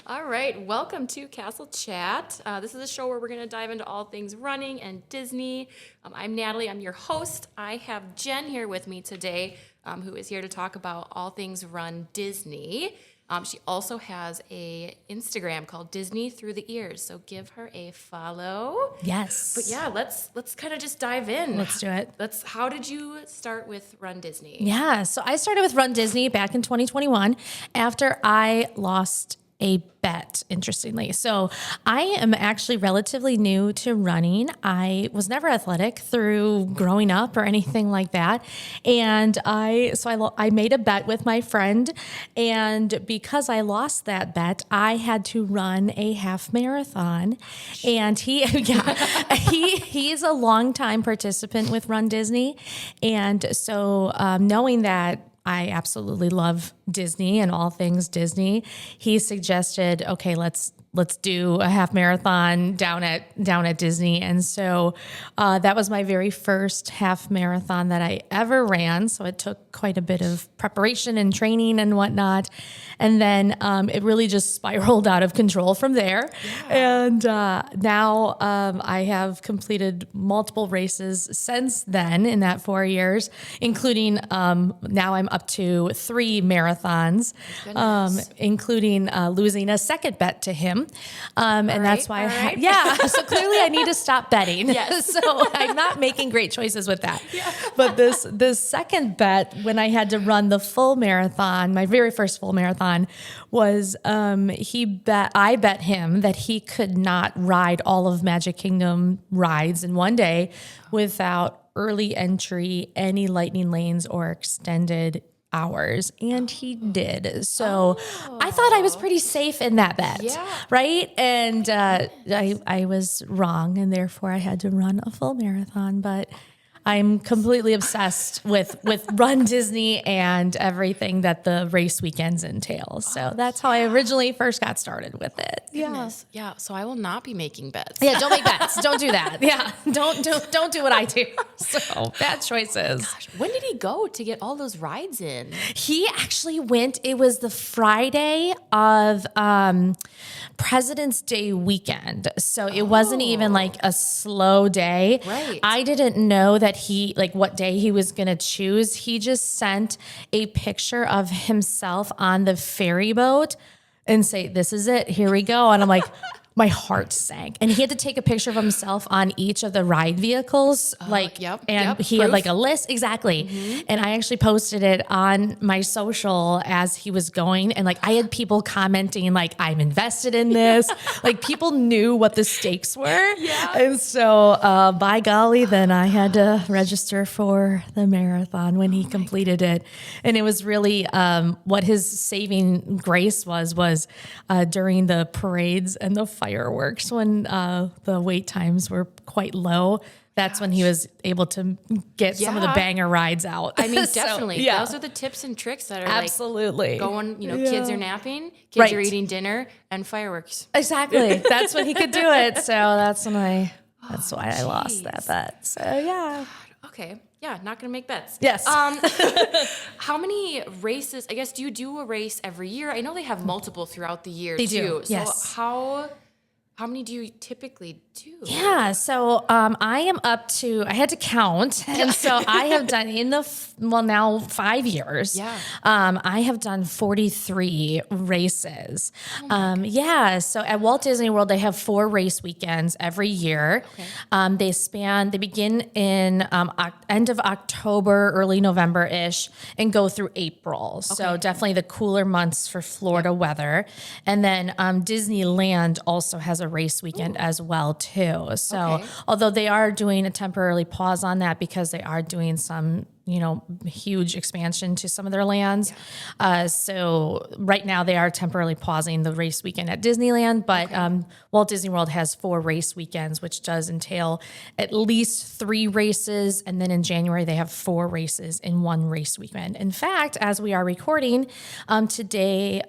All right, welcome to Castle Chat. This is a show where we're going to dive into all things running and Disney. I'm Natalie, I'm your host. I have Jen here with me today, who is here to talk about all things Run Disney. She also has a Instagram called Disney Through the Ears, so give her a follow. Yes. But yeah, let's kind of just dive in. Let's do it. How did you start with Run Disney? Yeah, so I started with Run Disney back in 2021 after I lost a bet, interestingly. So I am actually relatively new to running. I was never athletic through growing up or anything like that. And I made a bet with my friend. And because I lost that bet, I had to run a half marathon. And he's a longtime participant with Run Disney. And so knowing that I absolutely love Disney and all things Disney, he suggested, okay, let's do a half marathon down at Disney. And so that was my very first half marathon that I ever ran. So it took quite a bit of preparation and training and whatnot. And then it really just spiraled out of control from there. Yeah. And now I have completed multiple races since then in that 4 years, including now I'm up to 3 marathons, including losing a second bet to him. And that's why so clearly I need to stop betting. Yes. So I'm not making great choices with that. Yeah. But this second bet, when I had to run the full marathon, my very first full marathon, was I bet him that he could not ride all of Magic Kingdom rides in one day without early entry, any lightning lanes, or extended hours, and he did. So I thought I was pretty safe in that bet, right? And I was wrong, and therefore I had to run a full marathon. But I'm completely obsessed with Run Disney and everything that the race weekends entail. So that's how I originally first got started with it. Goodness. Yeah. So I will not be making bets. Yeah, don't make bets. Don't do that. Yeah, don't do what I do. So bad choices. Gosh, when did he go to get all those rides in? He actually went. It was the Friday of President's Day weekend, so it wasn't even like a slow day. Right. I didn't know that what day he was going to choose. He just sent a picture of himself on the ferry boat and say, "This is it. Here we go." And I'm like, my heart sank. And he had to take a picture of himself on each of the ride vehicles. He had like a list. Exactly. Mm-hmm. And I actually posted it on my social as he was going. And like, I had people commenting like, I'm invested in this. Like, people knew what the stakes were. Yeah. And so by golly, then I had to register for the marathon when he completed it. And it was really what his saving grace was during the parades and the fireworks, when the wait times were quite low. That's when he was able to get some of the banger rides out. I mean, definitely. Those are the tips and tricks that are absolutely going, kids are napping, kids are eating dinner, and fireworks. Exactly. That's when he could do it. So that's why I lost that bet. So yeah. Okay. Yeah, not going to make bets. Yes. How many races, I guess, do you do a race every year? I know they have multiple throughout the year, they too. Do. Yes. So how many do you typically do? Yeah, so I had to count. And so I have done now 5 years. Yeah. I have done 43 races. So at Walt Disney World, they have 4 race weekends every year. Okay. They begin in end of October, early November-ish, and go through April. Okay. So definitely the cooler months for Florida weather. And then Disneyland also has a race weekend as well too. So although they are doing a temporary pause on that because they are doing some huge expansion to some of their lands. Yeah. So right now they are temporarily pausing the race weekend at Disneyland, but Walt Disney World has 4 race weekends, which does entail at least 3 races. And then in January, they have 4 races in 1 race weekend. In fact, as we are recording, today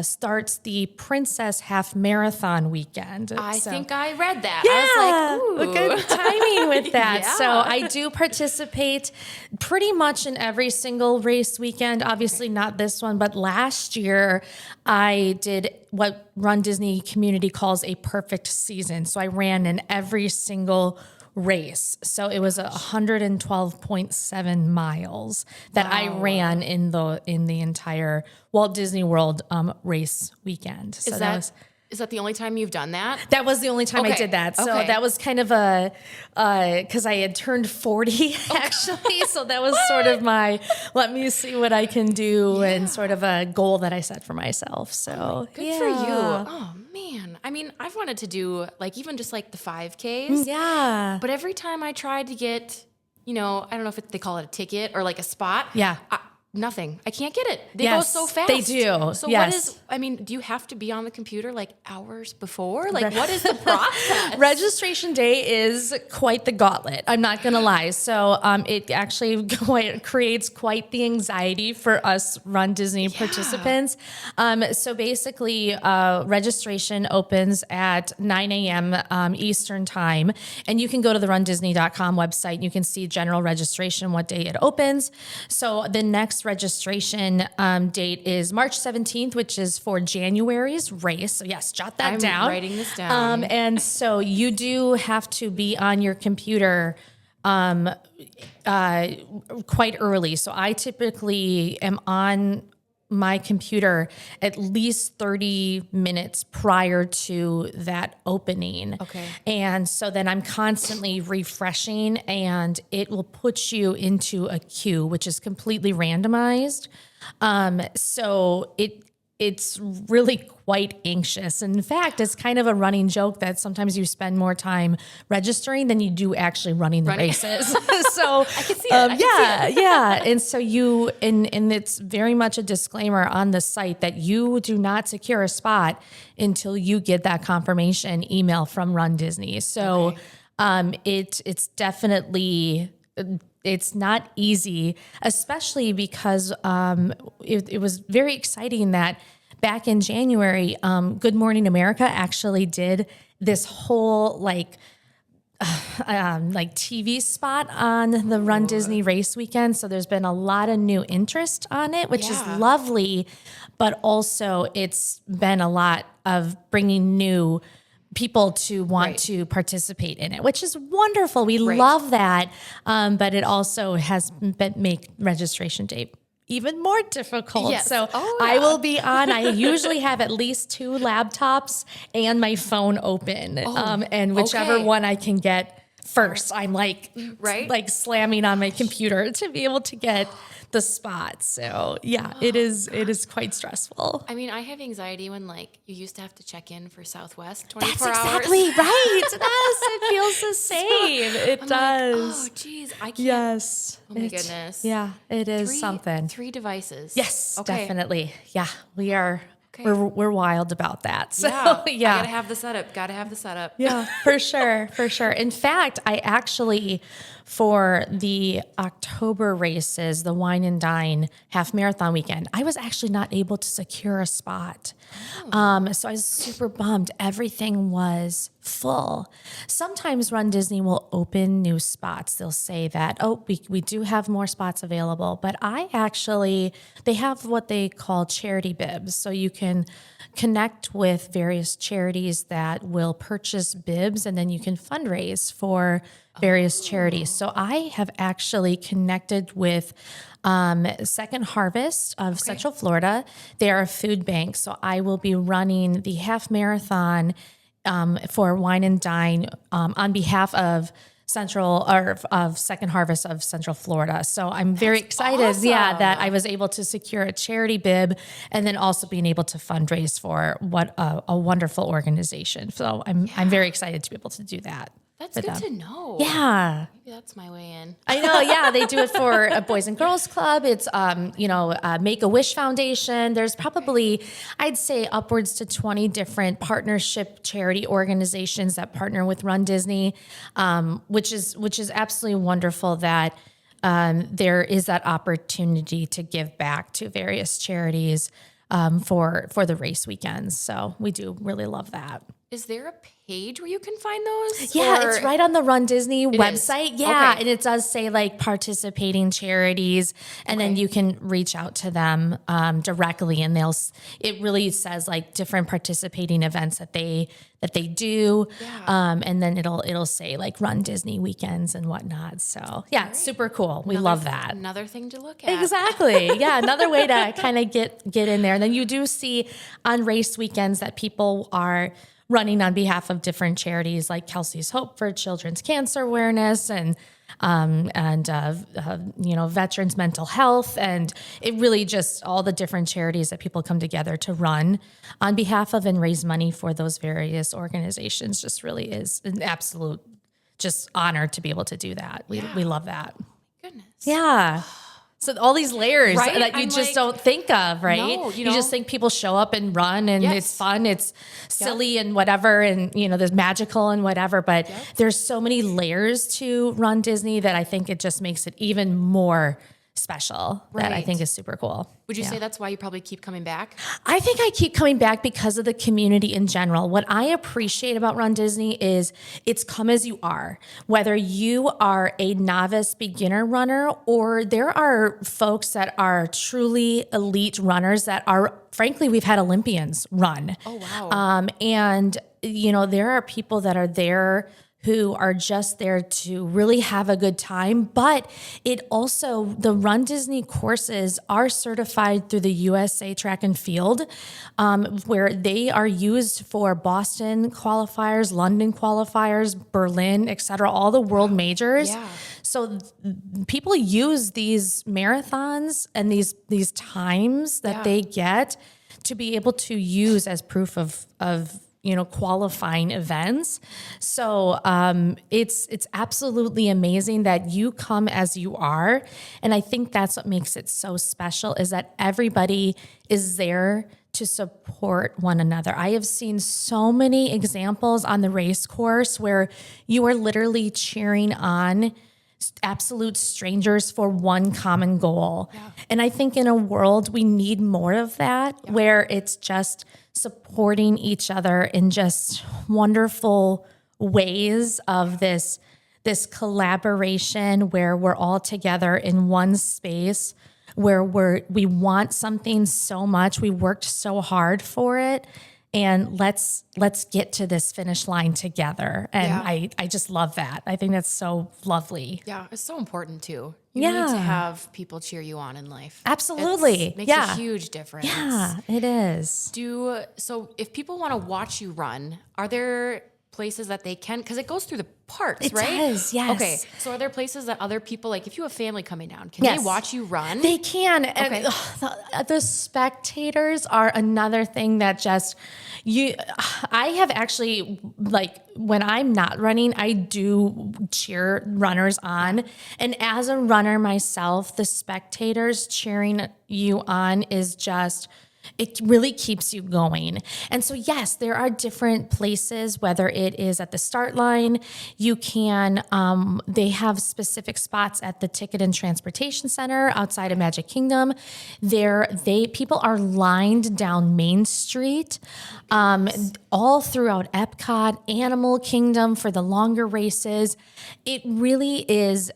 starts the Princess Half Marathon weekend. I think I read that. Yeah, I was like, ooh. Good timing with that. Yeah. So I do participate pretty much in every single race weekend. Obviously not this one, but last year I did what Run Disney community calls a perfect season. So I ran in every single race. So it was 112.7 miles that I ran in the entire Walt Disney World race weekend. So Is that the only time you've done that? that was the only time I did that. So that was kind of because I had turned 40 actually. So that was sort of my, let me see what I can do and sort of a goal that I set for myself. So Good for you. Oh man. I mean, I've wanted to do like even just like the 5Ks. Yeah. But every time I tried to get, I don't know if they call it a ticket or like a spot. Yeah. Nothing. I can't get it. They go so fast. They do. So what is, do you have to be on the computer like hours before? Like what is the process? Registration day is quite the gauntlet. I'm not going to lie. So it actually creates quite the anxiety for us Run Disney participants. So basically registration opens at 9 a.m. Eastern time. And you can go to the rundisney.com website. You can see general registration, what day it opens. So the next registration date is March 17th, which is for January's race. So yes, jot that down. I'm writing this down. And so you do have to be on your computer quite early. So I typically am on my computer at least 30 minutes prior to that opening. Okay. And so then I'm constantly refreshing and it will put you into a queue, which is completely randomized. So it's really quite anxious. In fact, it's kind of a running joke that sometimes you spend more time registering than you do actually running the races. So I can see it. Yeah. And so and it's very much a disclaimer on the site that you do not secure a spot until you get that confirmation email from Run Disney. So it's definitely, it's not easy, especially because it was very exciting that back in January, Good Morning America actually did this whole like TV spot on the Run Disney race weekend. So there's been a lot of new interest on it, which is lovely, but also it's been a lot of bringing new people to want to participate in it, which is wonderful. We love that. But it also has make registration date even more difficult. Yes. So I will be on, I usually have at least 2 laptops and my phone open. And whichever one I can get first, I'm like slamming on my computer to be able to get the spot. So it is quite stressful. I mean, I have anxiety when like you used to have to check in for Southwest 24 That's hours. exactly right. Yes, it feels the same. It does. Like, oh, geez, I can't. Yes. Oh my goodness. Yeah, it is something. 3 devices. Yes, definitely. Yeah, we are. Okay. We're wild about that. So I gotta have the setup. Yeah, for sure. In fact, I actually, for the October races, the Wine and Dine half marathon weekend, I was actually not able to secure a spot. So I was super bummed. Everything was full. Sometimes Run Disney will open new spots. They'll say that, we do have more spots available, but they have what they call charity bibs. So you can connect with various charities that will purchase bibs and then you can fundraise for various charities. So I have actually connected with Second Harvest of Central Florida. They're a food bank. So I will be running the half marathon for Wine and Dine on behalf of Second Harvest of Central Florida. So I'm very excited, that I was able to secure a charity bib and then also being able to fundraise for what a wonderful organization. So I'm very excited to be able to do that. That's good to know. Yeah. Maybe that's my way in. I know. Yeah. They do it for a Boys and Girls Club. It's, Make-A-Wish Foundation. There's probably, I'd say upwards to 20 different partnership charity organizations that partner with Run Disney, which is absolutely wonderful that there is that opportunity to give back to various charities for the race weekends. So we do really love that. is there a page where you can find those? Yeah, Or it's right on the RunDisney is? website. Yeah, Okay. and it does say like participating charities, and then Okay. you can reach out to them directly, and it really says like different participating events that they do, Yeah. and then it'll say like Run Disney weekends and whatnot. So yeah, it's super cool. We love that. Another thing to look at. Exactly. Yeah. Another way to kind of get in there. And then you do see on race weekends that people are running on behalf of different charities like Kelsey's Hope for Children's Cancer Awareness and veterans mental health. And it really just all the different charities that people come together to run on behalf of and raise money for those various organizations just really is an absolute just honor to be able to do that. We love that. Goodness. Yeah. So all these layers Right? that you I'm just like, don't think of, right? no, you you just know? think people show up and run and Yes. it's fun, it's silly and whatever, and there's magical and whatever. But there's so many layers to Run Disney that I think it just makes it even more special. That I Right. think is super cool. Would you say that's why you probably keep coming back? I think I keep coming back because of the community in general. What I appreciate about Run Disney is it's come as you are. Whether you are a novice beginner runner or there are folks that are truly elite runners that are, frankly, we've had Olympians run. Oh, wow. And there are people that are there who are just there to really have a good time. But it also, the Run Disney courses are certified through the USA Track and Field, where they are used for Boston qualifiers, London qualifiers, Berlin, et cetera, all the world majors. Yeah. So people use these marathons and these times that they get to be able to use as proof of qualifying events. So it's absolutely amazing that you come as you are. And I think that's what makes it so special is that everybody is there to support one another. I have seen so many examples on the race course where you are literally cheering on absolute strangers for one common goal. Yeah. And I think in a world we need more of that, where it's just supporting each other in just wonderful ways of this collaboration where we're all together in one space, where we want something so much, we worked so hard for it, and let's get to this finish line together. And I just love that. I think that's so lovely. Yeah, it's so important too. You need to have people cheer you on in life. Absolutely. It makes a huge difference. Yeah, it is. So if people want to watch you run, are there places that they can, because it goes through the parks, It right? does, yes. Okay, so are there places that other people, like if you have family coming down, can they watch you run? They can. Okay. And the spectators are another thing that I have actually, like, when I'm not running, I do cheer runners on. And as a runner myself, the spectators cheering you on is just, it really keeps you going. And so, yes, there are different places, whether it is at the start line, you can, they have specific spots at the Ticket and Transportation Center outside of Magic Kingdom. People are lined down Main Street, all throughout Epcot, Animal Kingdom for the longer races. It really is.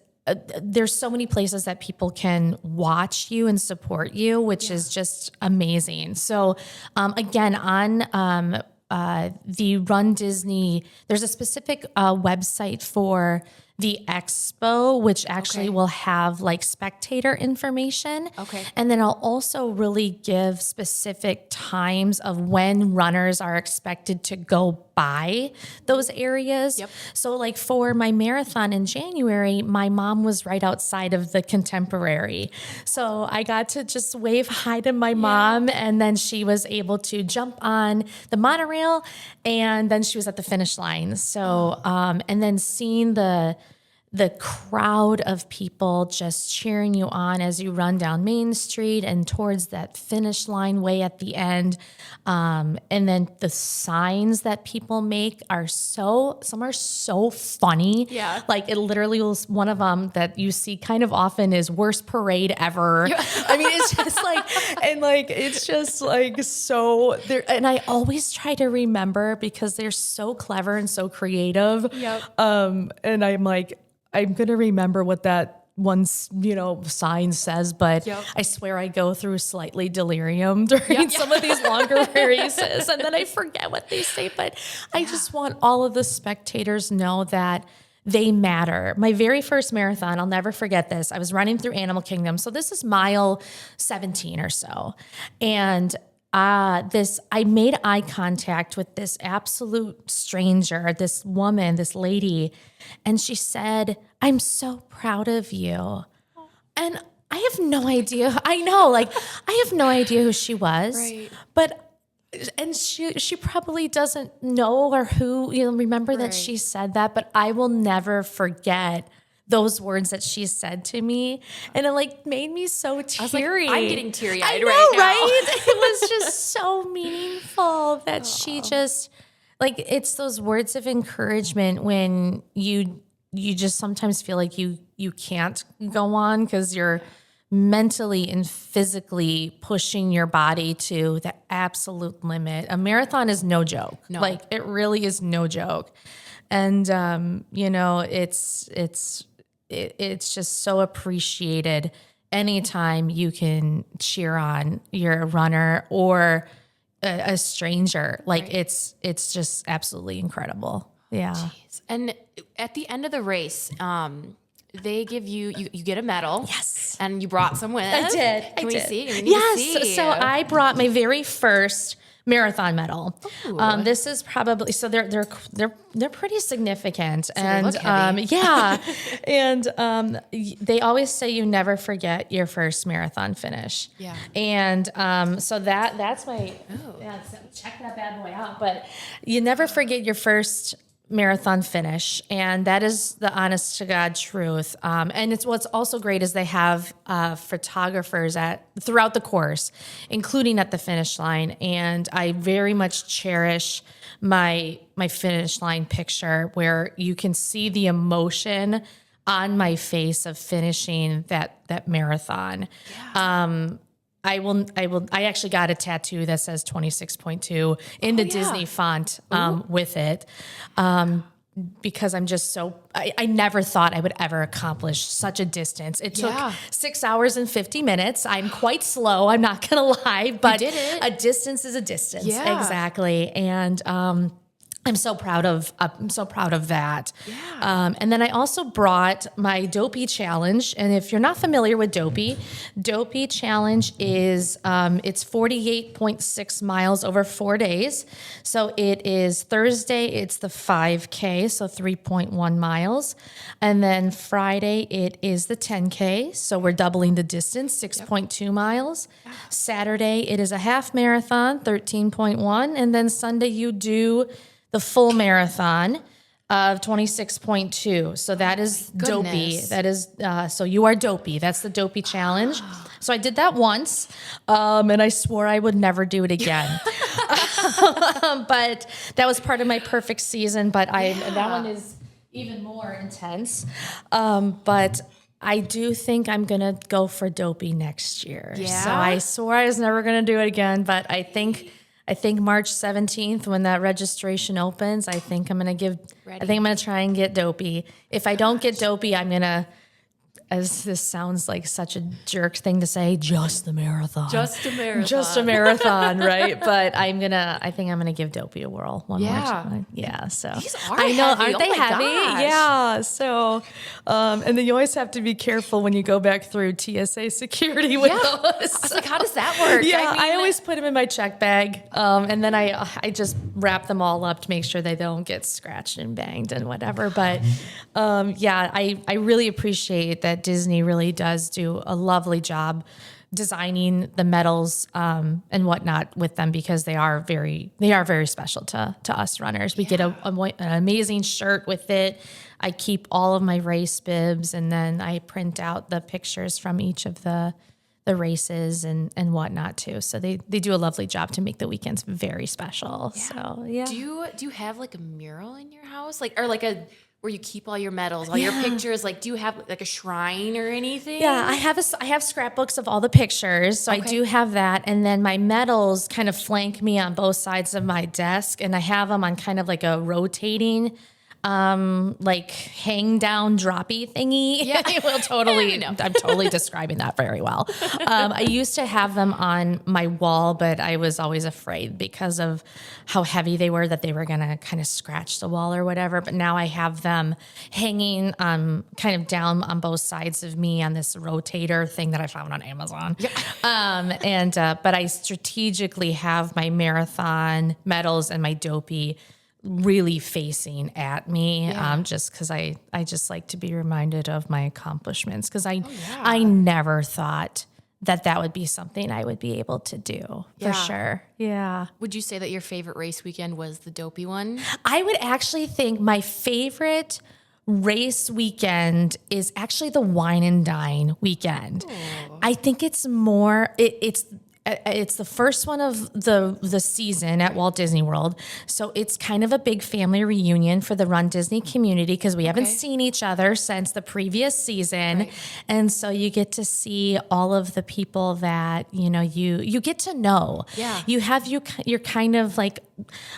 There's so many places that people can watch you and support you, which is just amazing. So again, on the Run Disney, there's a specific website for the expo, which actually will have like spectator information. Okay. And then I'll also really give specific times of when runners are expected to go by those areas. Yep. So like for my marathon in January, my mom was right outside of the Contemporary. So I got to just wave hi to my mom, and then she was able to jump on the monorail, and then she was at the finish line. So, and then seeing the the crowd of people just cheering you on as you run down Main Street and towards that finish line way at the end. And then the signs that people make some are so funny. Yeah. Like it literally was one of them that you see kind of often is worst parade ever. Yeah. I mean, it's just it's just like so there. And I always try to remember because they're so clever and so creative. Yep. And I'm like, I'm going to remember what that one, sign says, but I swear I go through slightly delirium during some of these longer races and then I forget what they say, but I just want all of the spectators know that they matter. My very first marathon, I'll never forget this. I was running through Animal Kingdom. So this is mile 17 or so. And I made eye contact with this absolute stranger, this woman, this lady, and she said, "I'm so proud of you." And I have no idea. I know, I have no idea who she was, right. And she probably doesn't know or who, remember that she said that, but I will never forget those words that she said to me, and it made me so teary. I'm getting teary-eyed right now. Right? It was just so meaningful that she just it's those words of encouragement when you just sometimes feel like you can't go on because you're mentally and physically pushing your body to the absolute limit. A marathon is no joke. No. It really is no joke. And it's just so appreciated anytime you can cheer on your runner or a stranger. Right. It's just absolutely incredible. Yeah. Jeez. And at the end of the race, they give you get a medal. Yes. And you brought some with. I did. Can we see? We need yes. to see. So I brought my very first marathon medal. This is probably they're pretty significant, so and they look heavy. And they always say you never forget your first marathon finish. Yeah, and so that's my check that bad boy out. But you never forget your first marathon finish, and that is the honest to God truth. And it's what's also great is they have photographers throughout the course, including at the finish line. And I very much cherish my finish line picture where you can see the emotion on my face of finishing that marathon. Yeah. I actually got a tattoo that says 26.2 in the Disney font with it. Because I'm just I never thought I would ever accomplish such a distance. It took 6 hours and 50 minutes. I'm quite slow. I'm not going to lie, but you did it. A distance is a distance. Yeah. Exactly. And, I'm so proud of that. Yeah. And then I also brought my Dopey Challenge. And if you're not familiar with Dopey Challenge is it's 48.6 miles over 4 days. So it is Thursday, it's the 5K, so 3.1 miles. And then Friday, it is the 10K. So we're doubling the distance, 6.2 miles. Saturday, it is a half marathon, 13.1. And then Sunday, you do the full marathon of 26.2. So that is Dopey. That is, so you are Dopey. That's the Dopey Challenge. So I did that once, and I swore I would never do it again. But that was part of my perfect season, but that one is even more intense. But I do think I'm going to go for Dopey next year. Yeah. So I swore I was never going to do it again, but I think March 17th when that registration opens, I think I'm going to try and get Dopey. If I don't get Dopey, I'm going to, as this sounds like such a jerk thing to say, just the marathon. Just a marathon. Just a marathon, right? But I think I'm going to give Dopey a whirl one more time. Yeah, so. These are I know, heavy. Aren't they heavy? Gosh. Yeah, so, and then you always have to be careful when you go back through TSA security with those. I was like, how does that work? Yeah, I always put them in my check bag, and then I just wrap them all up to make sure they don't get scratched and banged and whatever. But I really appreciate that Disney really does do a lovely job designing the medals and whatnot with them because they are very special to us runners. We get an amazing shirt with it. I keep all of my race bibs, and then I print out the pictures from each of the races and whatnot too. So they do a lovely job to make the weekends very special. Yeah. So yeah. Do you have like a mural in your house, like, or like a where you keep all your medals, all your pictures? Like, do you have like a shrine or anything? Yeah, I have scrapbooks of all the pictures, so I do have that. And then my medals kind of flank me on both sides of my desk, and I have them on kind of like a rotating, like hang down droppy thingy. Yeah, I'm totally describing that very well. I used to have them on my wall, but I was always afraid because of how heavy they were that they were going to kind of scratch the wall or whatever. But now I have them hanging, kind of down on both sides of me on this rotator thing that I found on Amazon. Yeah. But I strategically have my marathon medals and my dopey really facing at me, just because I just like to be reminded of my accomplishments, because I never thought that would be something I would be able to do for sure. Yeah. Would you say that your favorite race weekend was the dopey one? I would actually think my favorite race weekend is actually the wine and dine weekend. Oh. I think it's more, it's the first one of the season at Walt Disney World. So it's kind of a big family reunion for the Run Disney community because we haven't seen each other since the previous season. Right. And so you get to see all of the people that, you get to know. Yeah. You have you're kind of like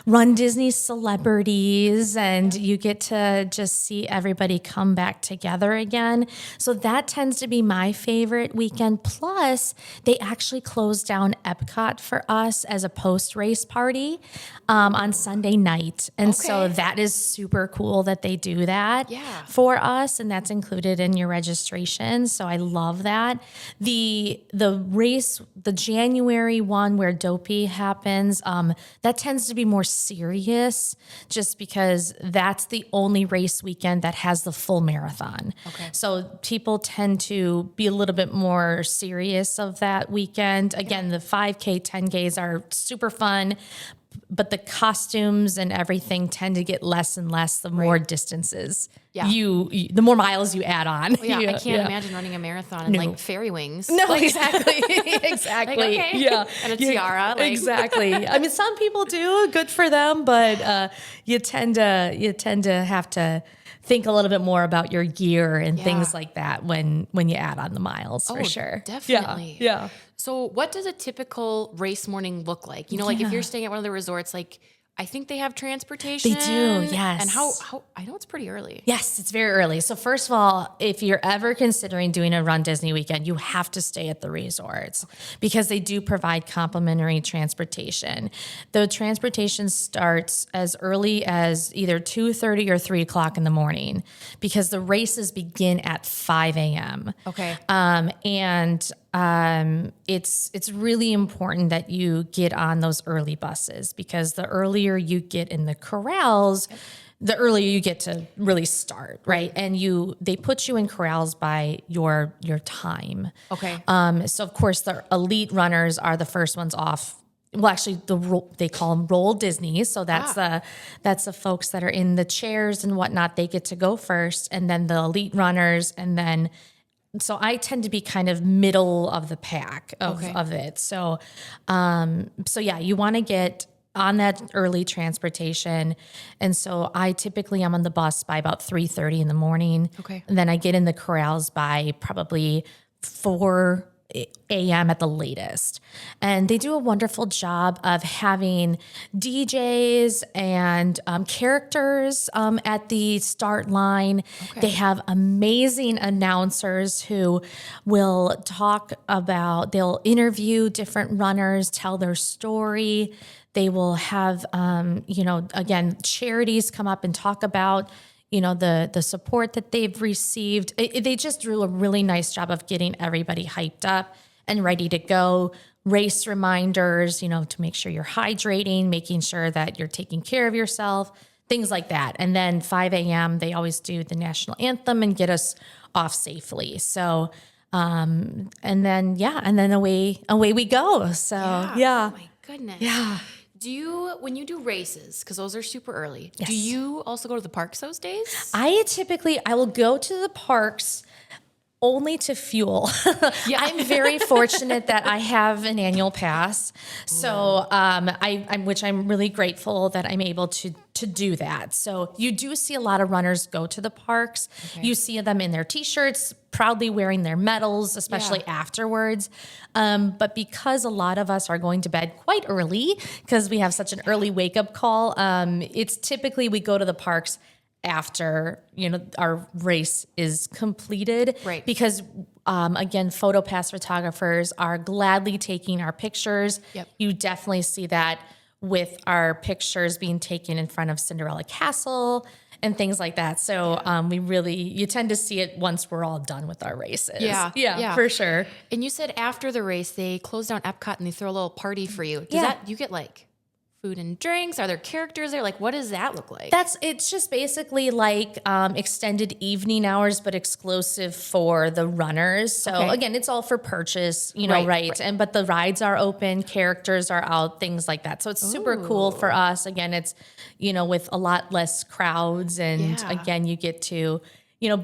Run Disney celebrities, and you get to just see everybody come back together again. So that tends to be my favorite weekend. Plus, they actually closed down Epcot for us as a post-race party on Sunday night. And so that is super cool that they do that for us, and that's included in your registration. So I love that. The race, the January one where Dopey happens, that tends to be more serious just because that's the only race weekend that has the full marathon. Okay. So people tend to be a little bit more serious of that weekend. Again, the 5K, 10Ks are super fun, but the costumes and everything tend to get less and less the more distances the more miles you add on. Well, I can't imagine running a marathon in like fairy wings. No, exactly. Exactly. Like, yeah. And a tiara. Exactly. I mean, some people do, good for them, but you tend to have to think a little bit more about your gear and things like that when you add on the miles, for sure. Definitely. Yeah. So what does a typical race morning look like? Like if you're staying at one of the resorts, like I think they have transportation. They do, yes. And how I know it's pretty early. Yes, it's very early. So first of all, if you're ever considering doing a Run Disney weekend, you have to stay at the resorts because they do provide complimentary transportation. The transportation starts as early as either 2:30 or 3 o'clock in the morning because the races begin at 5 a.m. Okay. It's really important that you get on those early buses because the earlier you get in the corrals, the earlier you get to really start, right? And they put you in corrals by your time. Okay. So of course the elite runners are the first ones off. Well, actually, they call them Roll Disney. So that's the folks that are in the chairs and whatnot. They get to go first, and then the elite runners, and then. So I tend to be kind of middle of the pack of it. So you want to get on that early transportation. And so I typically am on the bus by about 3:30 in the morning. Okay. And then I get in the corrals by probably 4 a.m. at the latest. And they do a wonderful job of having DJs and characters at the start line. Okay. They have amazing announcers who will they'll interview different runners, tell their story. They will have, again, charities come up and talk about the support that they've received. They just do a really nice job of getting everybody hyped up and ready to go. Race reminders, to make sure you're hydrating, making sure that you're taking care of yourself, things like that. And then 5 a.m., they always do the national anthem and get us off safely. So And then away we go. So yeah. Oh my goodness. Yeah. When you do races, because those are super early, Yes. do you also go to the parks those days? I will go to the parks only to fuel. I'm very fortunate that I have an annual pass. So, which I'm really grateful that I'm able to do that. So you do see a lot of runners go to the parks. Okay. You see them in their t-shirts, proudly wearing their medals, especially afterwards. But because a lot of us are going to bed quite early because we have such an early wake up call, it's typically we go to the parks after, our race is completed. Right. Because, again, PhotoPass photographers are gladly taking our pictures. Yep. You definitely see that with our pictures being taken in front of Cinderella Castle and things like that. So you tend to see it once we're all done with our races. Yeah, for sure. And you said after the race, they close down Epcot and they throw a little party for you. You get like food and drinks? Are there characters there? Like, what does that look like? It's just basically like extended evening hours, but exclusive for the runners. So again, it's all for purchase, right? But the rides are open, characters are out, things like that. So it's super cool for us. Again, it's, with a lot less crowds. And again, you get to,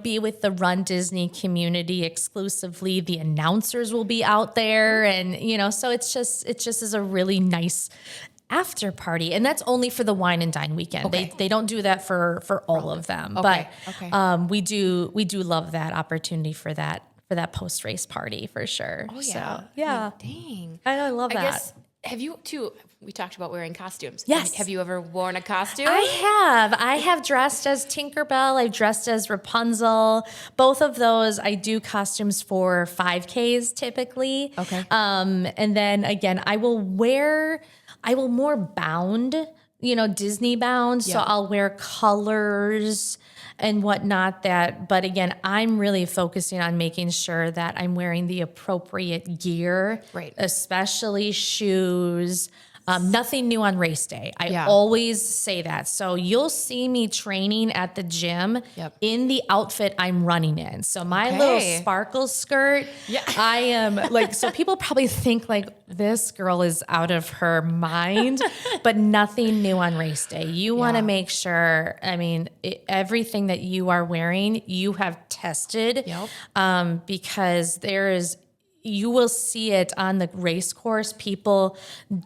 be with the Run Disney community exclusively. The announcers will be out there. And, so it just is a really nice after party, and that's only for the wine and dine weekend. Okay. They don't do that for all of them, but we do love that opportunity for that post race party for sure. Oh yeah, so, yeah. Dang, I love that. I guess, have you too? We talked about wearing costumes. Yes. Have you ever worn a costume? I have dressed as Tinkerbell. I've dressed as Rapunzel. Both of those I do costumes for 5Ks typically. Okay. And then again, I will more bound, Disney bound. So I'll wear colors and whatnot but again, I'm really focusing on making sure that I'm wearing the appropriate gear, right? Especially shoes. Nothing new on race day. I always say that. So you'll see me training at the gym in the outfit I'm running in. So my little sparkle skirt, I am like, so people probably think like this girl is out of her mind, but nothing new on race day. You want to make sure, everything that you are wearing, you have tested, because you will see it on the race course, people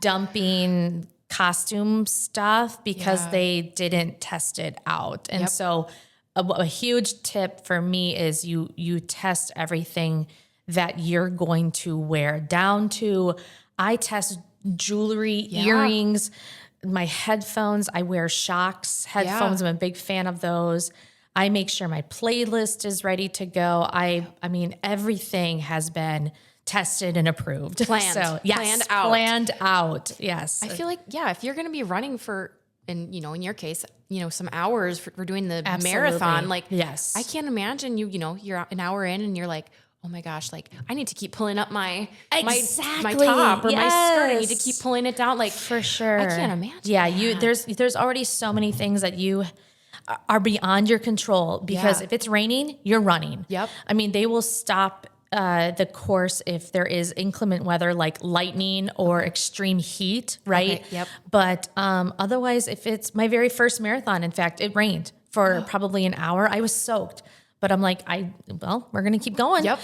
dumping costume stuff because they didn't test it out. And so a huge tip for me is you test everything that you're going to wear down to. I test jewelry, earrings, my headphones. I wear Shocks headphones. I'm a big fan of those. I make sure my playlist is ready to go. I mean, everything has been tested and approved. Planned. So, yes, planned out. Yes. I feel like, if you're going to be running for, and in your case, some hours for doing the marathon, like, I can't imagine you're an hour in and you're like, oh my gosh, like I need to keep pulling up my top or my skirt. I need to keep pulling it down. Like, for sure. I can't imagine. Yeah. There's already so many things that you are beyond your control because if it's raining, you're running. Yep. They will stop the course if there is inclement weather like lightning or extreme heat, right? Okay, yep. But otherwise, if it's my very first marathon, in fact, it rained for probably an hour. I was soaked. But I'm like, we're going to keep going. Yep.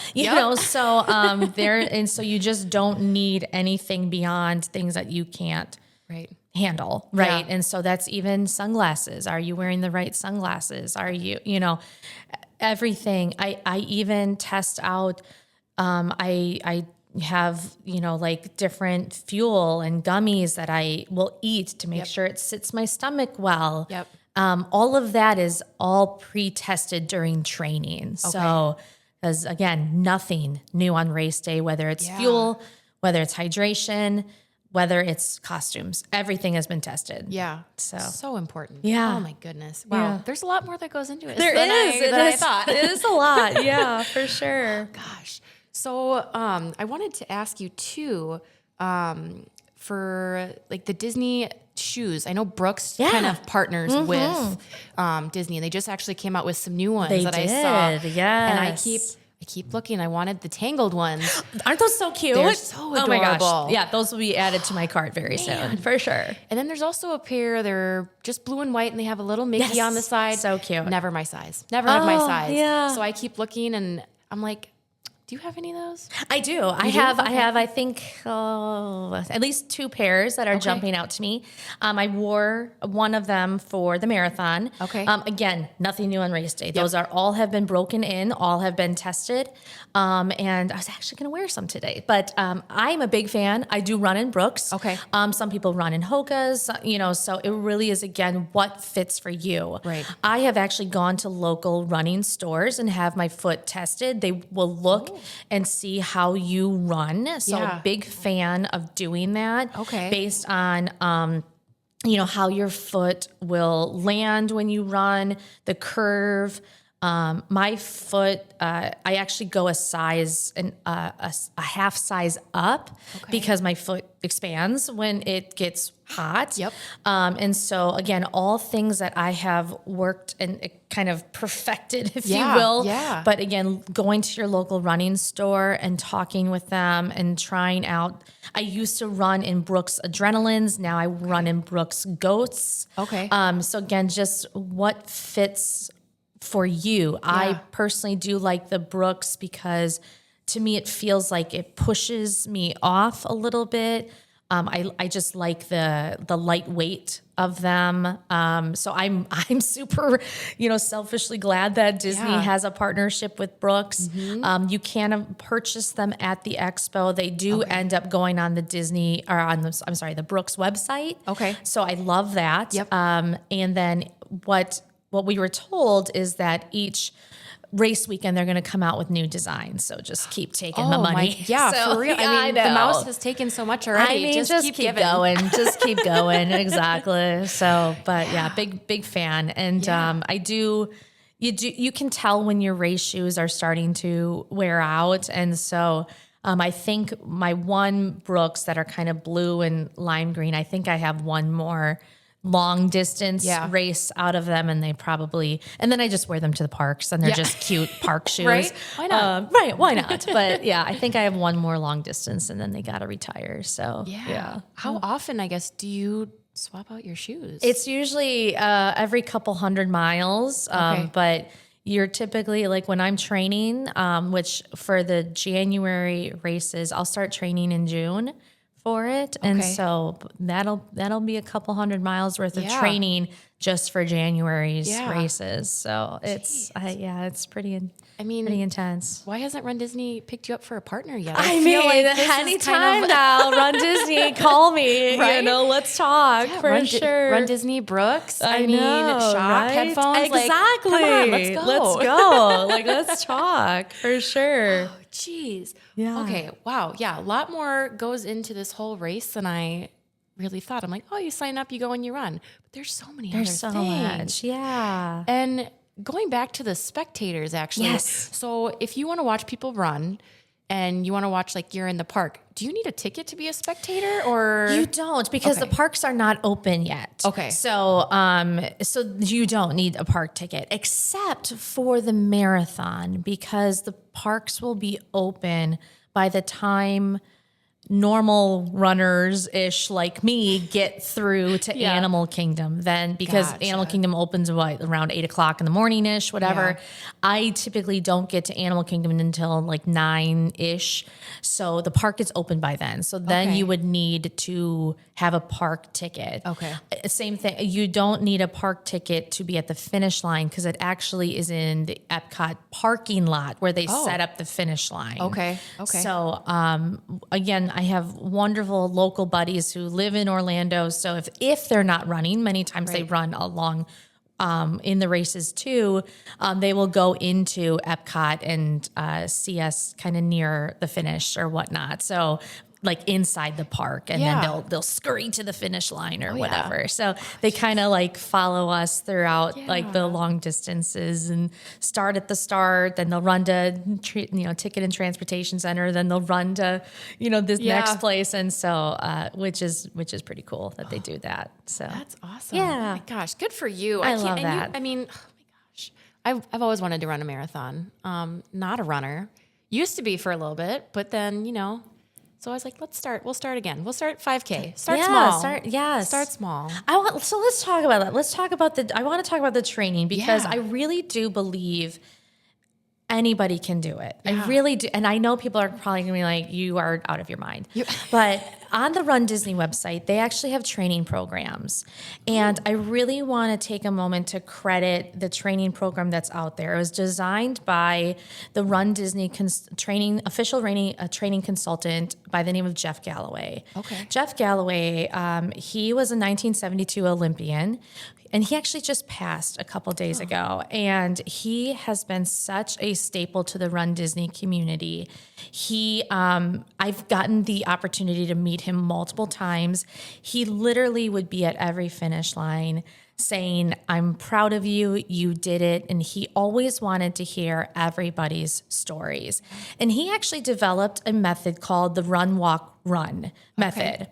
So you just don't need anything beyond things that you can't handle. Right. Yeah. And so that's even sunglasses. Are you wearing the right sunglasses? Are you, everything. I even test out, I have, like different fuel and gummies that I will eat to make sure it sits my stomach well. Yep. All of that is all pre-tested during training. Okay. So, because again, nothing new on race day, whether it's fuel, whether it's hydration, whether it's costumes, everything has been tested. Yeah. So important. Yeah. Oh my goodness. Wow. Yeah. There's a lot more that goes into it. I thought. It is a lot. Yeah, for sure. Oh, gosh. So, I wanted to ask you too, for like the Disney shoes. I know Brooks kind of partners with Disney, and they just actually came out with some new ones I saw. Yes. And I keep looking. I wanted the tangled ones. Aren't those so cute? They're so adorable. Oh my gosh. Yeah, those will be added to my cart very soon, for sure. And then there's also a pair, they're just blue and white and they have a little Mickey on the side. So cute. Never my size. Never have my size. Yeah. So I keep looking and I'm like, do you have any of those? I do. I have, I think, at least 2 pairs that are jumping out to me. I wore one of them for the marathon. Okay. Again, nothing new on race day. Those are all have been broken in, all have been tested. And I was actually going to wear some today, but I'm a big fan. I do run in Brooks. Okay. Some people run in Hoka's, so it really is, again, what fits for you. Right. I have actually gone to local running stores and have my foot tested. They will look and see how you run. So big fan of doing that. Okay. Based on, how your foot will land when you run, the curve. My foot, I actually go a size and a half size up because my foot expands when it gets hot. Yep. And so again, all things that I have worked and kind of perfected, if you will. Yeah. But again, going to your local running store and talking with them and trying out. I used to run in Brooks Adrenalines. Now I run in Brooks Goats. Okay. So again, just what fits for you. I personally do like the Brooks because to me it feels like it pushes me off a little bit. I just like the lightweight of them. So I'm super, selfishly glad that Disney has a partnership with Brooks. You can purchase them at the expo. They do end up going on the Disney or on the Brooks website. Okay. So I love that. Yep. And then what we were told is that each race weekend they're going to come out with new designs. So just keep taking the money. So, for real. I mean, the mouse has taken so much already. Just keep giving. Going. Just keep going. Exactly. So, but big fan. And you can tell when your race shoes are starting to wear out. And so I think my one Brooks that are kind of blue and lime green, I think I have one more long distance race out of them, and and then I just wear them to the parks, and they're just cute park shoes. Right? Why not? Right. Why not? But I think I have one more long distance, and then they got to retire. So How often, I guess, do you swap out your shoes? It's usually every couple 100 miles. But you're typically like when I'm training, which for the January races, I'll start training in June for it. And so that'll be a couple 100 miles worth of training just for January's races. So it's pretty intense. Why hasn't RunDisney picked you up for a partner yet? I mean, anytime now, RunDisney, call me. Right? Let's talk for sure. RunDisney Brooks. I mean, Shock right? headphones. Exactly. Come on, let's go. Let's go. Let's talk for sure. Oh, geez. Yeah. Okay. Wow. Yeah. A lot more goes into this whole race than I really thought. I'm like, oh, you sign up, you go and you run. But there's so many other things. Much. Yeah. And going back to the spectators, actually. Yes. So if you want to watch people run and you want to watch like you're in the park, do you need a ticket to be a spectator or? You don't, because the parks are not open yet. Okay. So you don't need a park ticket except for the marathon, because the parks will be open by the time normal runners-ish like me get through to Animal Kingdom. Then because Animal Kingdom opens around 8 o'clock in the morning-ish, whatever. I typically don't get to Animal Kingdom until like 9-ish. So the park is open by then. So then you would need to have a park ticket. Okay. Same thing. You don't need a park ticket to be at the finish line, because it actually is in the Epcot parking lot where they set up the finish line. Okay. So again, I have wonderful local buddies who live in Orlando. So if they're not running, many times they run along in the races too. They will go into Epcot and see us kind of near the finish or whatnot. So like inside the park, and then they'll scurry to the finish line or whatever. So they kind of like follow us throughout like the long distances, and start at the start, then they'll run to Ticket and Transportation Center, then they'll run to this next place, and so which is pretty cool that they do that. So that's awesome. Yeah. Oh my gosh, good for you. I love that. Oh my gosh. I've always wanted to run a marathon. Not a runner. Used to be for a little bit, but then, so I was like, we'll start again. We'll start 5K. Start small. Start small. So let's talk about that. I want to talk about the training because I really do believe anybody can do it. Yeah. I really do. And I know people are probably going to be like, you are out of your mind. But on the runDisney website, they actually have training programs. And I really want to take a moment to credit the training program that's out there. It was designed by the runDisney training consultant by the name of Jeff Galloway. Okay. Jeff Galloway, he was a 1972 Olympian. And he actually just passed a couple days ago. And he has been such a staple to the runDisney community. I've gotten the opportunity to meet him multiple times. He literally would be at every finish line saying, I'm proud of you, you did it. And he always wanted to hear everybody's stories. And he actually developed a method called the run, walk, run method,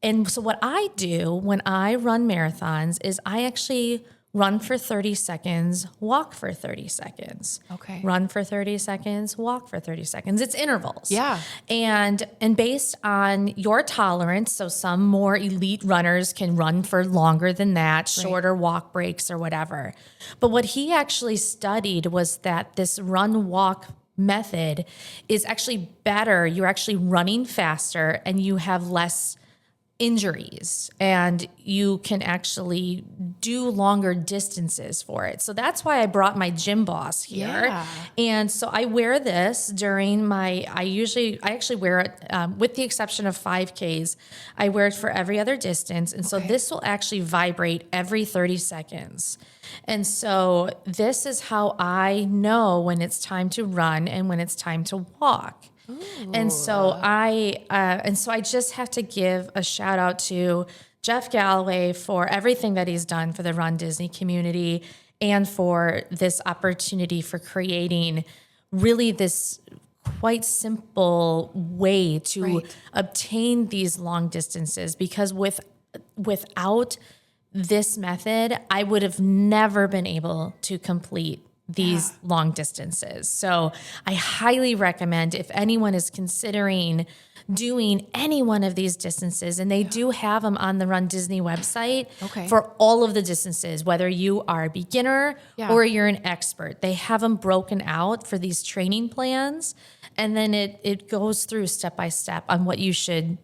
and so what I do when I run marathons is I actually run for 30 seconds, walk for 30 seconds. Okay. Run for 30 seconds, walk for 30 seconds. It's intervals. Yeah. And based on your tolerance, so some more elite runners can run for longer than that, shorter walk breaks or whatever. But what he actually studied was that this run walk method is actually better. You're actually running faster and you have less injuries and you can actually do longer distances for it. So that's why I brought my gym boss here. Yeah. And so I wear this during I actually wear it with the exception of 5Ks. I wear it for every other distance. And so this will actually vibrate every 30 seconds. And so this is how I know when it's time to run and when it's time to walk. Ooh. And so I just have to give a shout out to Jeff Galloway for everything that he's done for the runDisney community and for this opportunity for creating really this quite simple way to obtain these long distances, because without this method, I would have never been able to complete these long distances. So I highly recommend if anyone is considering doing any one of these distances, and they do have them on the runDisney website for all of the distances, whether you are a beginner or you're an expert, they have them broken out for these training plans. And then it goes through step by step on what you should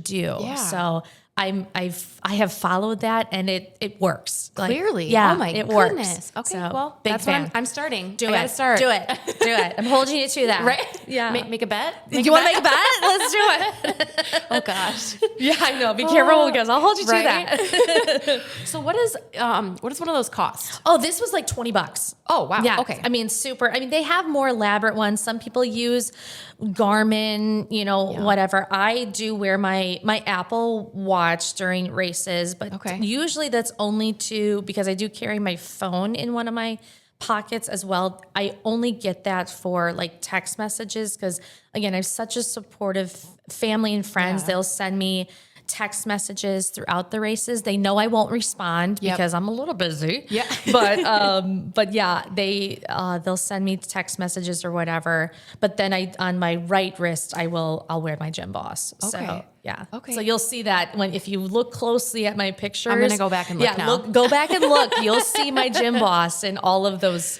do. Yeah. So I have followed that and it works. Clearly. Yeah, oh my it goodness. works. Okay, So, well, big that's fan. what I'm starting. Do I gotta it. start. Do it. I'm holding you to that. Right? Yeah. Make a bet? Do you want to make a bet? Let's do it. Oh gosh. Yeah, I know. Be careful because I'll hold you to that. So what does one of those cost? Oh, this was like $20. Oh, wow. Yeah. Okay. I mean, they have more elaborate ones. Some people use Garmin, whatever. I do wear my Apple Watch during races, but usually that's only because I do carry my phone in one of my pockets as well. I only get that for like text messages because, again, I have such a supportive family and friends. They'll send me text messages throughout the races. They know I won't respond because I'm a little busy. Yeah. But yeah, they'll send me text messages or whatever. But then on my right wrist, I'll wear my gym boss. Okay. So yeah. Okay. So you'll see that if you look closely at my pictures. I'm gonna go back and look now. Go back and look. You'll see my gym boss in all of those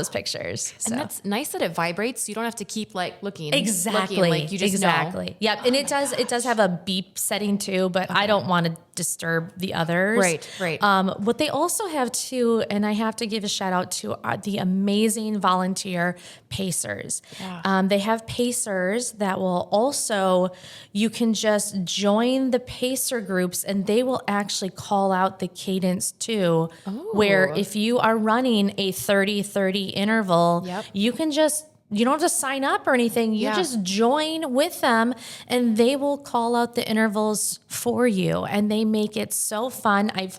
pictures. So. And that's nice that it vibrates. So you don't have to keep looking. Exactly. Like you just know. Yep. And it does have a beep setting too, but I don't want to disturb the others. Right. What they also have too, and I have to give a shout out to the amazing volunteer pacers. Yeah. They have pacers that will also, you can just join the pacer groups and they will actually call out the cadence too. Ooh. Where if you are running a 30-30 interval, you don't have to sign up or anything. You just join with them and they will call out the intervals for you. And they make it so fun. I've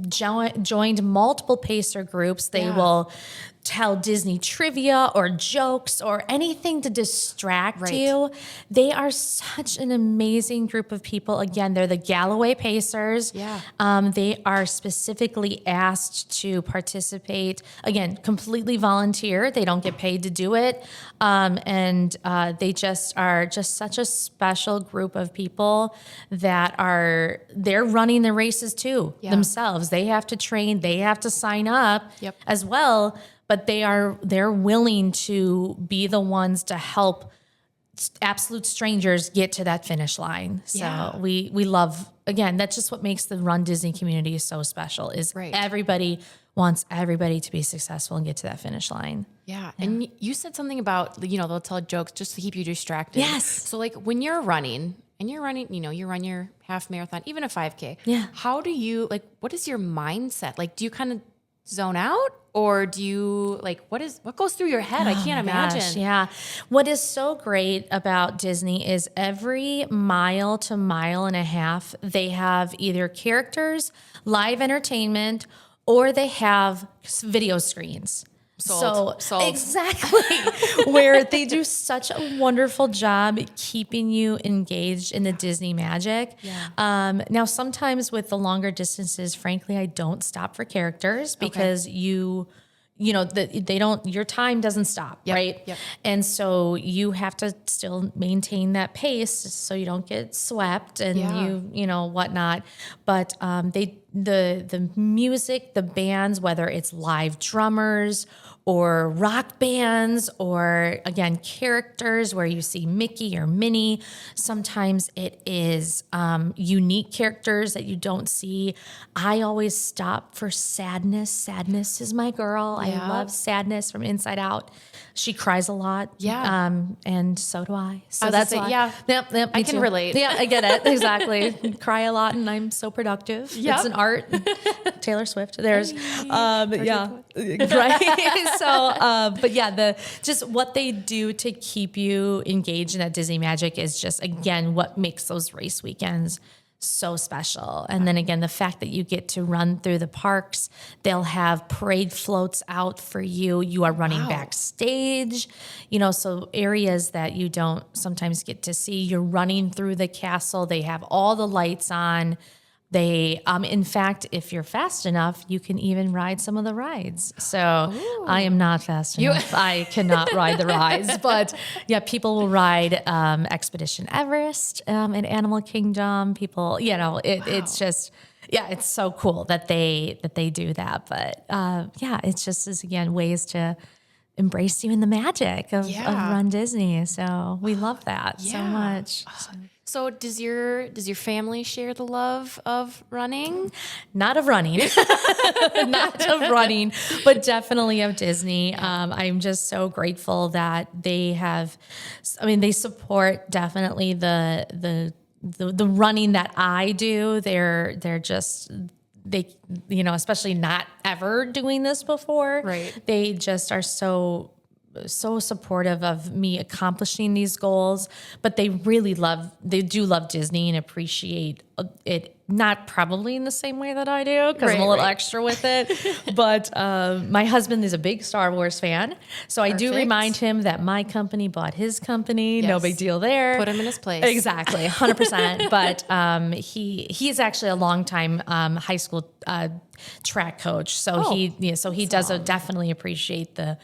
joined multiple pacer groups. They will tell Disney trivia or jokes or anything to distract you. They are such an amazing group of people. Again, they're the Galloway Pacers. Yeah. They are specifically asked to participate, again, completely volunteer. They don't get paid to do it. And they just are just such a special group of people that they're running the races too themselves. They have to train, they have to sign up as well. But they're willing to be the ones to help absolute strangers get to that finish line. So we love, again, that's just what makes the Run Disney community so special is everybody wants everybody to be successful and get to that finish line. Yeah. And you said something about, they'll tell jokes just to keep you distracted. Yes. So like when you're running and you run your half marathon, even a 5K. Yeah. How do you what is your mindset? Like, do you kind of zone out? Or do you what goes through your head? I can't imagine. Gosh, yeah. What is so great about Disney is every mile to mile and a half, they have either characters, live entertainment, or they have video screens. Sold. Exactly, where they do such a wonderful job keeping you engaged in the Disney magic. Yeah. Now, sometimes with the longer distances, frankly, I don't stop for characters because your time doesn't stop, right? Yep. And so you have to still maintain that pace so you don't get swept and whatnot. But the music, the bands, whether it's live drummers or rock bands or again, characters where you see Mickey or Minnie. Sometimes it is unique characters that you don't see. I always stop for Sadness. Sadness is my girl. I love Sadness from Inside Out. She cries a lot. Yeah. And so do I. So that's why. yeah. Yep, I can relate. Yeah, I get it. Exactly. Cry a lot and I'm so productive. Yep. It's an art. Taylor Swift. There's yeah. Right. So but yeah, just what they do to keep you engaged in that Disney magic is just again what makes those race weekends so special. And then again, the fact that you get to run through the parks, they'll have parade floats out for you. You are running backstage, so areas that you don't sometimes get to see. You're running through the castle. They have all the lights on. They, in fact, if you're fast enough, you can even ride some of the rides. So I am not fast enough. I cannot ride the rides, but yeah, people will ride Expedition Everest in Animal Kingdom. People, it's just, it's so cool that they do that. But it's just again ways to embrace you in the magic of Run Disney. So we love that so much. So does your family share the love of running? Not of running, not of running, but definitely of Disney. I'm just so grateful that they support definitely the running that I do. They're just, especially not ever doing this before. Right. They just are so supportive of me accomplishing these goals, but they do love Disney and appreciate it, not probably in the same way that I do, because I'm a little extra with it. But my husband is a big Star Wars fan. So I do remind him that my company bought his company. Yes. No big deal there. Put him in his place. Exactly, 100%. But he's actually a longtime high school track coach. So he does definitely appreciate the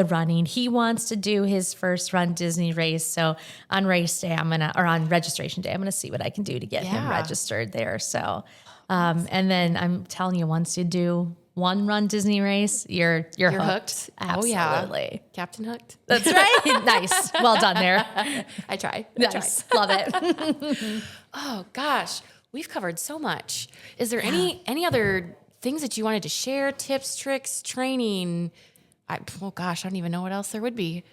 running. He wants to do his first Run Disney race. So on race day, on registration day, I'm going to see what I can do to get him registered there. So, and then I'm telling you, once you do one Run Disney race, you're hooked. Absolutely. Oh yeah. Captain Hooked. That's right. Nice. Well done there. I tried. Nice. Love it. Oh gosh. We've covered so much. Is there any other things that you wanted to share? Tips, tricks, training? I don't even know what else there would be.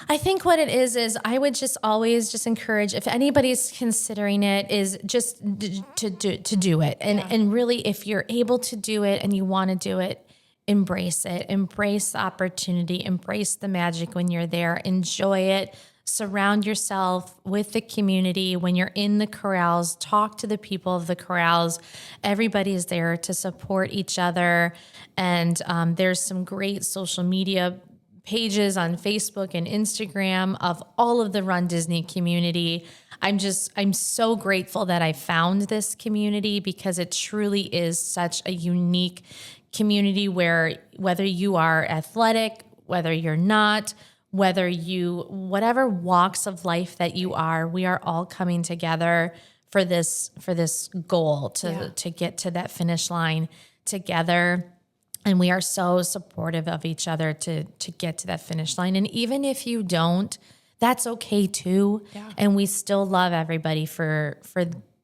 I think what it is I would just always just encourage, if anybody's considering it, is just to do it. And really, if you're able to do it and you want to do it, embrace it. Embrace the opportunity. Embrace the magic when you're there. Enjoy it. surround yourself with the community. When you're in the corrals, talk to the people of the corrals. Everybody is there to support each other. And there's some great social media pages on Facebook and Instagram of all of the Run Disney community. I'm so grateful that I found this community because it truly is such a unique community where whether you are athletic, whether you're not, whatever walks of life that you are, we are all coming together for this goal to get to that finish line together. And we are so supportive of each other to get to that finish line. And even if you don't, that's okay too. Yeah. And we still love everybody for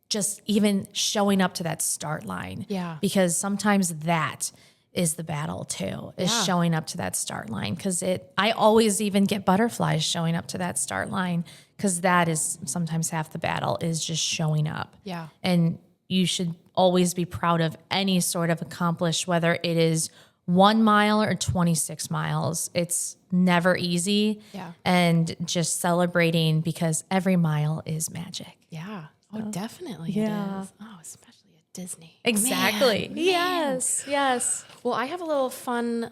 just even showing up to that start line. Yeah. Because sometimes that is the battle too, is showing up to that start line. Because I always even get butterflies showing up to that start line, because that is sometimes half the battle, is just showing up. Yeah. And you should always be proud of any sort of accomplish, whether it is 1 mile or 26 miles. It's never easy. Yeah. And just celebrating, because every mile is magic. Yeah. Oh, definitely. Yeah. It is. Oh, especially at Disney. Exactly. Man. Yes. Well, I have a little fun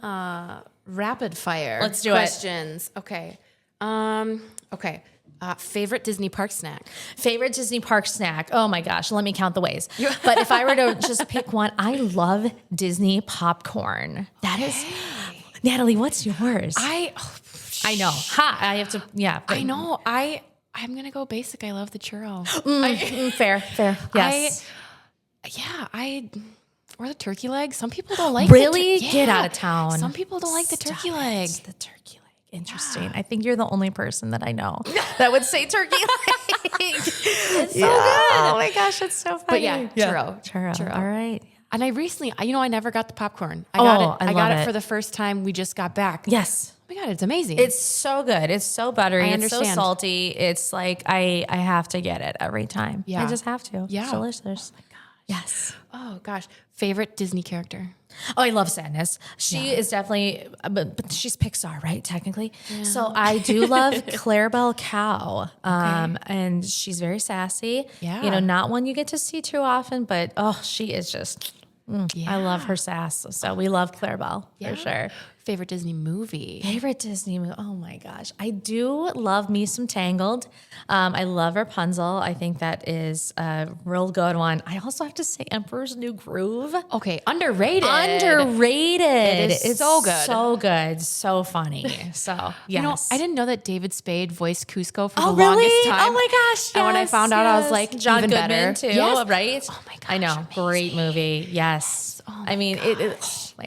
rapid fire. Let's do questions. Okay. Okay. Favorite Disney park snack? Favorite Disney park snack? Oh my gosh, let me count the ways. But if I were to just pick one, I love Disney popcorn. That is, Natalie, what's yours? I know. I have to, yeah. I know. I'm going to go basic. I love the churro. Fair. Yes. Or the turkey leg. Some people don't like really? Get out of town. Some people don't like the turkey leg. The turkey leg. Interesting. I think you're the only person that I know that would say turkey leg. It's so good. Oh my gosh, it's so funny. But churro. All right. And I recently, I never got the popcorn. I got it for the first time. We just got back. Yes. Oh my God, it's amazing. It's so good. It's so buttery. It's so salty. It's like I have to get it every time. Yeah. I just have to. Yeah. It's delicious. Oh my gosh. Yes. Oh gosh. Favorite Disney character? Oh, I love Sadness. She is definitely, but she's Pixar, right? Technically. Yeah. So I do love Clarabelle Cow. And she's very sassy. Yeah. Not one you get to see too often, but she is just, I love her sass. So we love Clarabelle for sure. Favorite Disney movie? Oh my gosh. I do love me some Tangled. I love Rapunzel. I think that is a real good one. I also have to say Emperor's New Groove. Okay. Underrated. It is it's so good. So good. So funny. So, yes. I didn't know that David Spade voiced Cusco for the longest time. Oh my gosh. Yes, and when I found out, I was like, John even Goodman better. too, yes. Right? Oh my gosh. I know. Amazing. Great movie. Yes. Oh my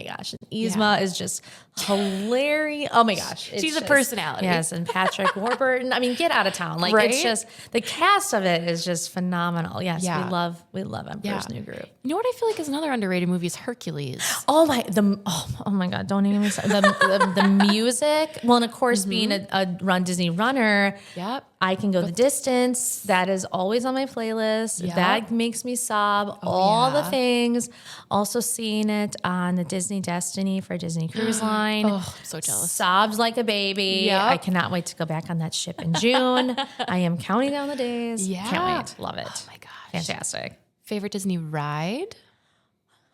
gosh. And Yzma is just hilarious. Oh my gosh. She's a personality. Yes. And Patrick Warburton. I mean, get out of town. Like, it's just, the cast of it is just phenomenal. Yes. Yeah. We love Emperor's New Groove. You know what I feel like is another underrated movie is Hercules. Oh my God. Don't even say the music. Well, and of course, being a Run Disney runner. Yep. I Can Go the Distance. That is always on my playlist. Yep. That makes me sob. All the things. Also seeing it on the Disney Destiny for Disney Cruise Line. Oh, I'm so jealous. Sobs like a baby. Yep. I cannot wait to go back on that ship in June. I am counting down the days. Yeah. Can't wait. Love it. Oh my gosh. Fantastic. Favorite Disney ride?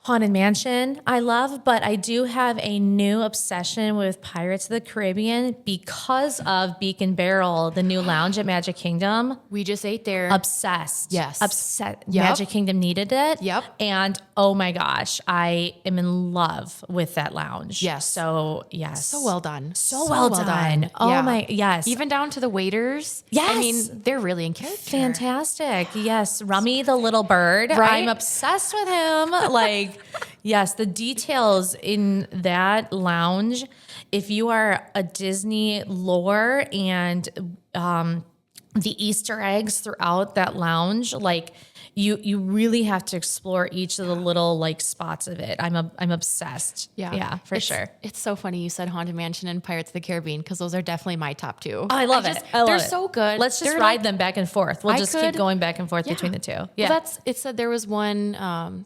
Haunted Mansion, I love, but I do have a new obsession with Pirates of the Caribbean because of Beacon Barrel, the new lounge at Magic Kingdom. We just ate there. Obsessed. Yes. Yep. Magic Kingdom needed it. Yep. And oh my gosh, I am in love with that lounge. Yes. So, yes. So well done. So well done. Oh my, yes. Even down to the waiters. Yes. I mean, they're really in character. Fantastic. Yes. Rummy the little bird. Right? I'm obsessed with him. Like, yes, the details in that lounge, if you are a Disney lore and the Easter eggs throughout that lounge, like you really have to explore each of the little like spots of it. I'm obsessed. Yeah, for sure. It's so funny you said Haunted Mansion and Pirates of the Caribbean because those are definitely my top two. Oh, I love it. They're so good. Let's just ride them back and forth. We'll just keep going back and forth between the two. Yeah. Well, it said there was one,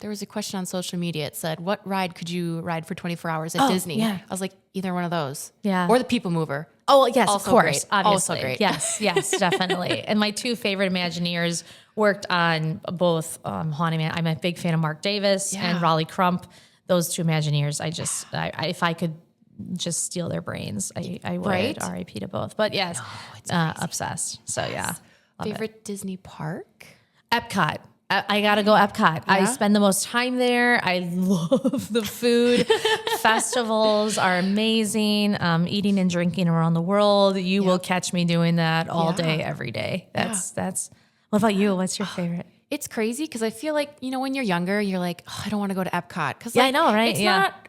there was a question on social media. It said, what ride could you ride for 24 hours at Disney? Yeah. I was like, either one of those. Yeah. Or the People Mover. Oh, yes, Also of course. great. Obviously. Also great. Yes, definitely. And my two favorite Imagineers worked on both Haunted Man. I'm a big fan of Mark Davis and Raleigh Crump. Those two Imagineers, I if I could just steal their brains, I would. Right? R.I.P. to both. But yes, obsessed. So yeah. Love Favorite Disney park? Epcot. I gotta go Epcot. I spend the most time there. I love the food. Festivals are amazing. Eating and drinking around the world. You will catch me doing that all day, every day. That's. What about you? What's your favorite? It's crazy because I feel like, when you're younger, you're like, oh, I don't want to go to Epcot. Because I know, right? It's not,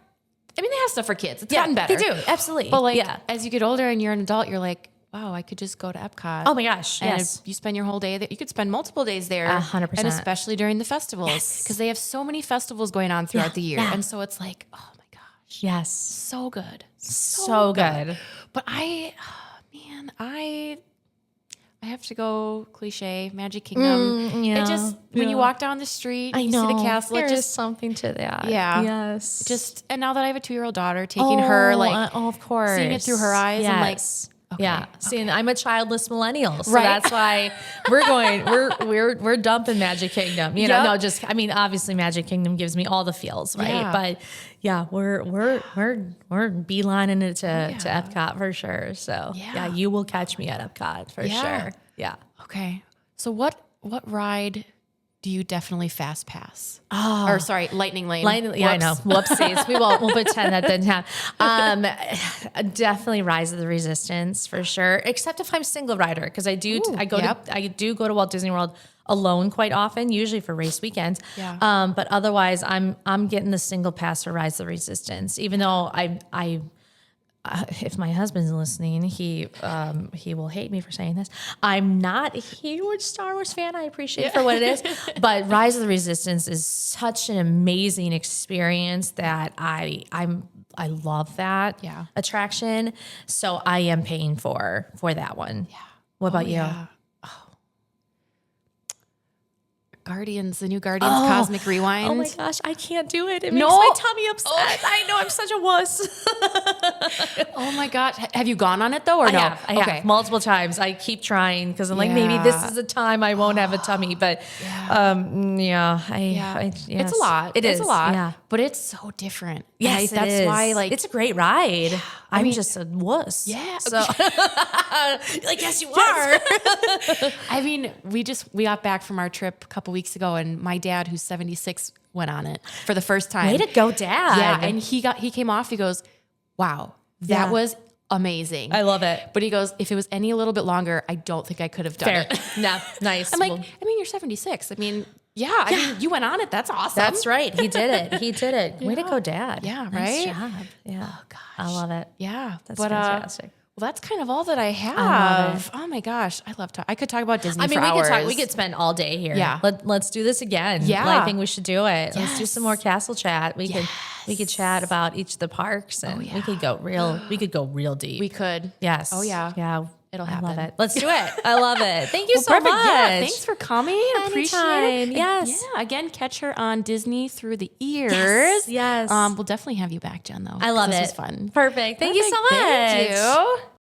they have stuff for kids. It's gotten better. They do. Absolutely. But as you get older and you're an adult, you're like, wow, I could just go to Epcot. Oh my gosh. And Yes. you spend your whole day there. You could spend multiple days there. 100%. And especially during the festivals. Because they have so many festivals going on throughout the year. And so it's like, oh my gosh. Yes. So good. So good. But I have to go cliche, Magic Kingdom. When you walk down the street, you see the castle. There It is just something to that. Yeah. Yes. and now that I have a 2-year-old daughter, taking her of course, seeing it through her eyes, I'm like, okay, yeah. See, and I'm a childless millennial, so Right. that's why we're dumping Magic Kingdom. You know, obviously Magic Kingdom gives me all the feels, right? Yeah. But yeah, we're beelining it to Epcot for sure. So yeah, you will catch me at Epcot for sure. Yeah. Okay. So what ride do you definitely fast pass? Oh. Or sorry, Lightning Lane. Yeah, I know. Whoopsies. We'll pretend that didn't happen. Definitely Rise of the Resistance for sure. Except if I'm single rider, because I do go to Walt Disney World alone quite often, usually for race weekends. Yeah. But otherwise, I'm getting the single pass for Rise of the Resistance. Even though if my husband's listening, he will hate me for saying this. I'm not a huge Star Wars fan. I appreciate it for what it is, but Rise of the Resistance is such an amazing experience that I love that attraction. So I am paying for that one. Yeah. What about you? Yeah. Guardians, the new Guardians Cosmic Rewind. Oh my gosh, I can't do it. It makes my tummy upset. I know, I'm such a wuss. Oh my gosh. Have you gone on it though, or no? I have multiple times. I keep trying because I'm like, maybe this is the time I won't have a tummy. But it's yes. a lot. It's a lot. Yeah. But it's so different. Yes, that's it is. why it's a great ride. I'm just a wuss. Yeah. So like, yes, you are. I mean, we got back from our trip a couple weeks ago, and my dad, who's 76, went on it for the first time. Way to go, Dad. Yeah, and he came off, he goes, wow, that was amazing. I love it. But he goes, if it was any a little bit longer, I don't think I could have done it. No, nice. I'm like, you're 76. I mean, I mean, you went on it. That's awesome. That's right. He did it. Way to go, Dad. Yeah, Nice right? job. Yeah. Oh, gosh. I love it. Yeah. That's fantastic. Well, that's kind of all that I have. I love it. Oh my gosh. I love I could talk about Disney for we hours. we could spend all day here. Yeah. Let's do this again. Yeah. I think we should do it. Let's do Yes. some more castle chat. We could chat about each of the parks, and we could go real deep. We could. Yes. Oh, yeah. Yeah. It'll I happen. love it. Let's do it. I love it. Thank you so Perfect. much. Yeah, thanks for coming. Appreciate Anytime. it. Yes. Yeah. Again, catch her on Disney Through the Ears. Yes. We'll definitely have you back, Jen, though. I love it. This was fun. Perfect. Thank you so much. Thank you.